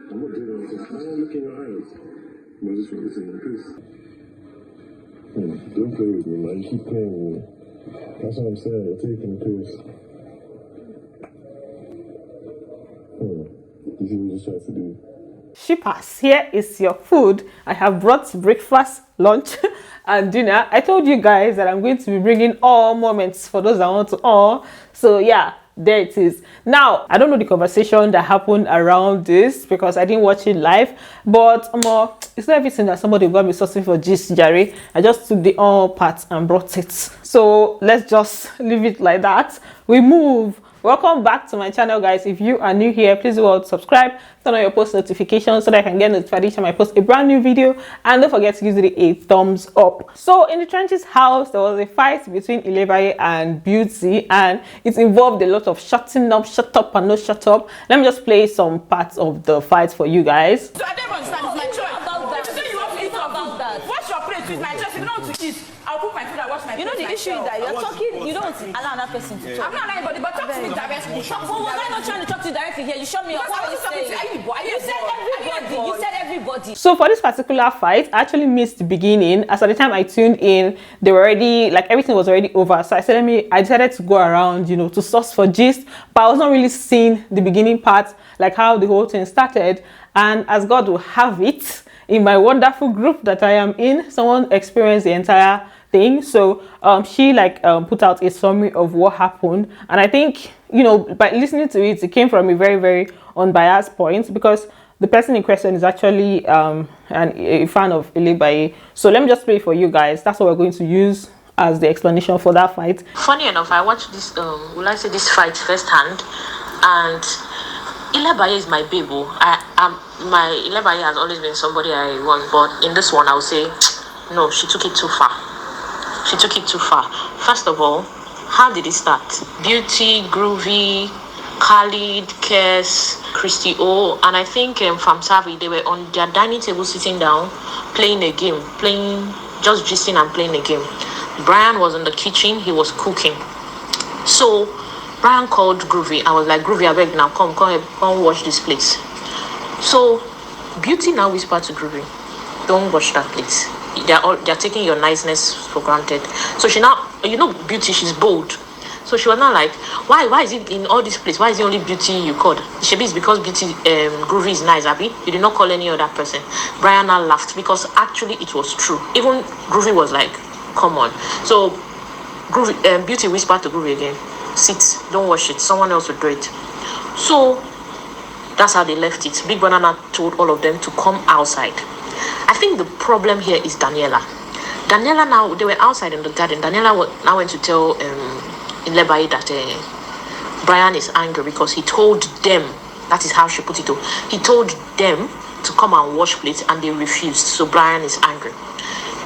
I'm not doing anything. I don't look in your eyes. I just want to say the truth. Don't play with me, man. You keep playing with me. That's what I'm saying. You're taking the piss. You see what you just tried to do? Shippers, here is your food. I have brought breakfast, lunch, and dinner. I told you guys that I'm going to be bringing all moments for those that want to all. So yeah, there it is. Now, I don't know the conversation that happened around this because I didn't watch it live, but it's not everything that somebody got me sourcing for gist, Jerry. I just took the all parts and brought it. So let's just leave it like that. We move. Welcome back to my channel, guys. If you are new here, please do subscribe, turn on your post notifications so that I can get notified each time I post a brand new video, and don't forget to give it a thumbs up. So in the Trenches house, there was a fight between Ilebaye and Beauty, and it involved a lot of shutting up, shut up and no shut up. Let me just play some parts of the fight for you guys. So I don't understand. It's my choice. If you say you want to eat about that, wash your plate with my choice. If you don't want to eat, I'll put my food and wash my plate. You know the issue is that you're talking, you don't allow another person to talk. I'm not allowing anybody, but talk to me directly. Well, was I not trying to talk to you directly here? You showed me what I was saying. You said everybody. You said everybody. So for this particular fight, I actually missed the beginning. As at the time I tuned in, they were already, like, everything was already over. So I decided to go around, you know, to source for gist, but I was not really seeing the beginning part, like how the whole thing started. And as God will have it, in my wonderful group that I am in, someone experienced the entire thing. So she put out a summary of what happened, and I think, you know, by listening to it, it came from a very, very unbiased point, because the person in question is actually a fan of Ilebaye. So let me just play for you guys. That's what we're going to use as the explanation for that fight. Funny enough, I watched this this fight firsthand, and Ilebaye is my baby. My Ilebaye has always been somebody I want, but in this one I would say no, she took it too far. She took it too far. First of all, how did it start? Beauty, Groovy, Khalid, Kes, Christy O, and I think from Savi, they were on their dining table sitting down, playing a game, just gisting and playing a game. Brian was in the kitchen, he was cooking. So Brian called Groovy. I was like, Groovy, I beg now, come watch this place. So Beauty now whispered to Groovy, don't watch that place. They're taking your niceness for granted. So she now, you know, Beauty, she's bold. So she was not like, why is it in all this place? Why is it only Beauty you called? Maybe it's because Beauty, Groovy is nice, Abby. You did not call any other person. Brian now laughed because actually it was true. Even Groovy was like, come on. So Groovy, Beauty whispered to Groovy again, sit, don't watch it. Someone else will do it. So that's how they left it. Big Banana told all of them to come outside. I think the problem here is Daniela. Daniela now, they were outside in the garden. Daniela now went to tell Ilebaye that Brian is angry because he told them, that is how she put it, he told them to come and wash plates and they refused. So Brian is angry.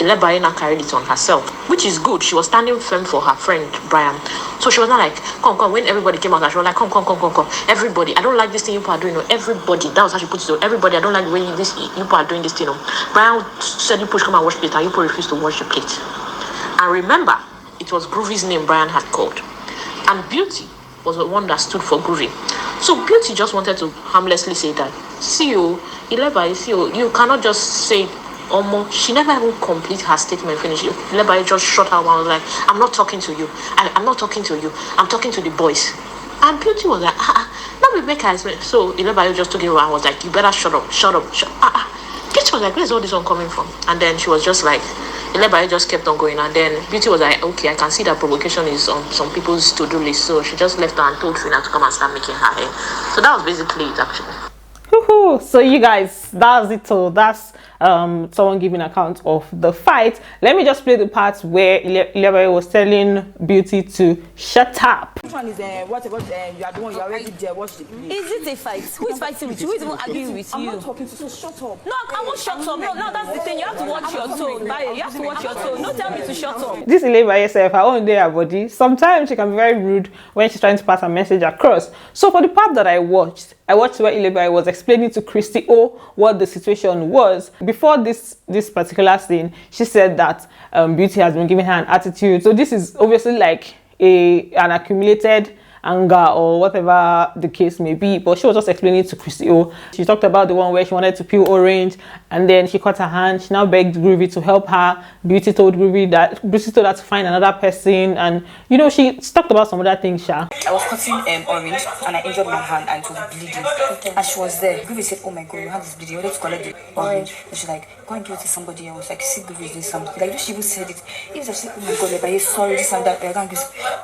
Ilebaye now carried it on herself, which is good. She was standing firm for her friend Brian. So she was not like, come. When everybody came out, she was like, come. Everybody, I don't like this thing you are doing. Everybody, that was how she put it. Everybody, I don't like the way you are doing this thing. Brian said, you push, come and wash plate, and you refused to wash the plate. And remember, it was Groovy's name Brian had called. And Beauty was the one that stood for Groovy. So Beauty just wanted to harmlessly say that, see you, Ilebaye, see you cannot just say, she never even complete her statement finish. Ilebaye just shut her mouth, was like, I'm not talking to you. I'm not talking to you. I'm talking to the boys. And Beauty was like, let me make her explain. So Ilebaye just took it over and was like, you better shut up. Beauty was like, where's all this one coming from? And then she was just like, Ilebaye just kept on going. And then Beauty was like, okay, I can see that provocation is on some people's to-do list. So she just left her and told Trina to come and start making her hair. So that was basically it, actually. So you guys, that's it. So that's someone giving account of the fight. Let me just play the part where Ilebaye was telling Beauty to shut up. Which one is what you are the one you already there? Watch the play. Is it a fight? Who is fighting with you? Who is even arguing with you? I'm not talking to you, so shut up. No, I won't shut up. No, that's the thing. You have to watch your tone. You have to watch your tone. Don't tell me to shut up. This Ilebaye herself, her own day, her body. Sometimes she can be very rude when she's trying to pass a message across. So for the part that I watched where Ilebaye was explaining to Christy O what the situation was. Before this particular scene, she said that Beauty has been giving her an attitude. So this is obviously like an accumulated anger or whatever the case may be. But she was just explaining to Christy O. She talked about the one where she wanted to peel orange and then she cut her hand. She now begged Groovy to help her. Beauty told Groovy that Beauty told her to find another person, and you know, she talked about some other things. Sha. I was cutting orange and I injured my hand and it was bleeding. And she was there. Groovy said, "Oh my god, your hand is bleeding. You wanted to collect the orange." And she's like, "Go and give it to somebody else." Like, see, Groovy is doing something. Like, she even said it. Even she said, "Oh my god, Ilebaye, sorry, this and that."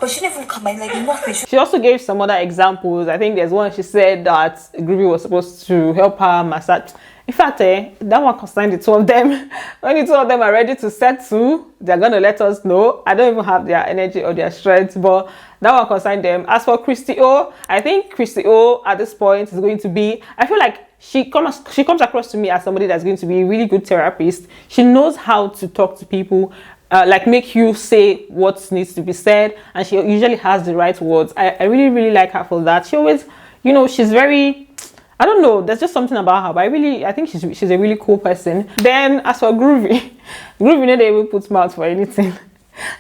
But she didn't even come in, like, nothing. She also gave some other examples. I think there's one she said that Groovy was supposed to help her massage. In fact, that one concerned the two of them. When the two of them are ready to settle, they're going to let us know. I don't even have their energy or their strength, but that one concerned them. As for Christy O, I think Christy O at this point is going to be, I feel like she comes across to me as somebody that's going to be a really good therapist. She knows how to talk to people, like make you say what needs to be said, and she usually has the right words. I really like her for that. She always, you know, she's very, I don't know, there's just something about her, but I think she's a really cool person. Then as for Groovy, Groovy never even puts mouth for anything.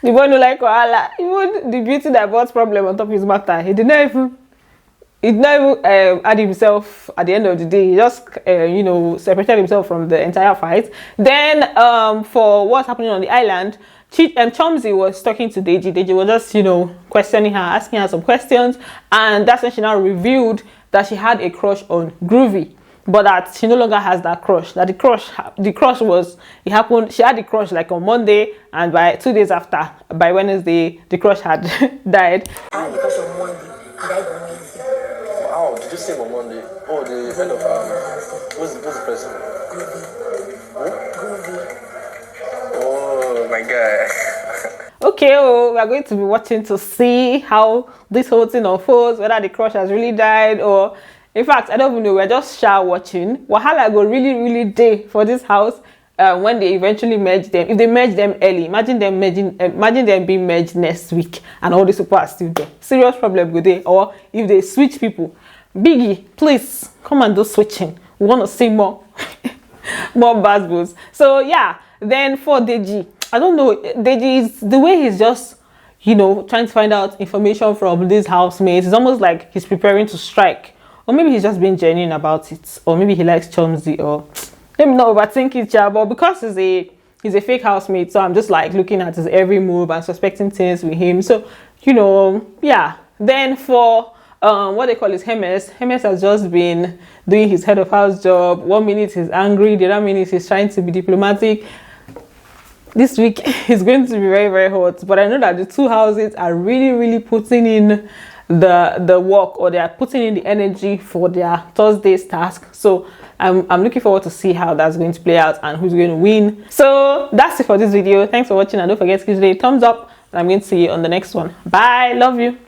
The boy no like koala. Even the beauty that brought problem on top of his matter, he did not even add himself at the end of the day. He just you know, separated himself from the entire fight. Then for what's happening on the island, Chomzy was talking to Deji. Deji was just, you know, questioning her, asking her some questions, and that's when she now revealed that she had a crush on Groovy, but that she no longer has that crush. That the crush was, it happened, she had the crush like on Monday, and by 2 days after, by Wednesday, the crush had died. I had the crush on Monday. He died on Wednesday. Wow, did you say on Monday? Oh, the head of what's the person? Groovy. Oh my god. Okay, we are going to be watching to see how this whole thing unfolds, whether the crush has really died, or in fact, I don't even know, we're just watching. Wahala go really day for this house when they eventually merge them. If they merge them early, imagine them being merged next week and all these people are still there. Serious problem go there. Or if they switch people. Biggie, please come and do switching. We want to see more more bad boys. So yeah, then for Deji, I don't know, Deji is the way he's just, you know, trying to find out information from these housemates. It's almost like he's preparing to strike, or maybe he's just being genuine about it, or maybe he likes Chomzy, or let me not overthink it, yeah. But because he's a fake housemate, so I'm just like looking at his every move and suspecting things with him. So, you know, yeah. Then for what they call his Hermes has just been doing his head of house job. 1 minute he's angry, the other minute he's trying to be diplomatic. This week is going to be very hot, but I know that the two houses are really putting in the work, or they are putting in the energy for their Thursday's task. So I'm looking forward to see how that's going to play out and who's going to win. So that's it for this video. Thanks for watching, and don't forget to give it a thumbs up, and I'm going to see you on the next one. Bye, love you.